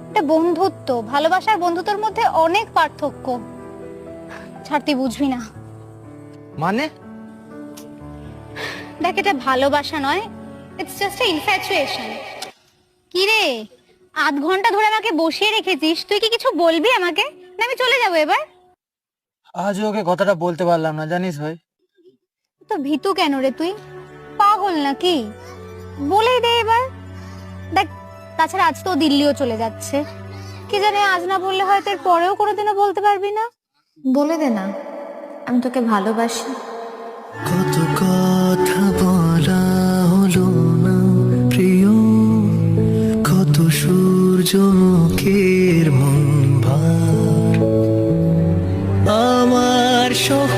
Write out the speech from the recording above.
এটা বন্ধুত্ব, ভালোবাসার বন্ধুত্বের মধ্যে অনেক পার্থক্য। ছাড়, তুই বুঝবি না। মানে? দেখ, এটা ভালোবাসা নয়, ইটস জাস্ট এ ইনফ্যাচুয়েশন। কি রে, আধ ঘন্টা ধরে আমাকে বসিয়ে রেখেছিস, তুই কি কিছু বলবি আমাকে, না আমি চলে যাবো এবার? আজ ওকে কথাটা বলতে পারলাম না, জানিস ভাই। তো ভীতু কেন রে তুই, পাগল নাকি? বলেই দে এবার। দেখ, তাছাড়া আজ তো ও দিল্লিও চলে যাচ্ছে, কি জানে আজ না বললে হয়তো এর পরেও কোনোদিনও বলতে পারবি না। বলে দে না, আমি তোকে ভালোবাসি। কত কথা বলা হলো না প্রিয়, কত সূর্যমুখীর মন ভার, আমার সহ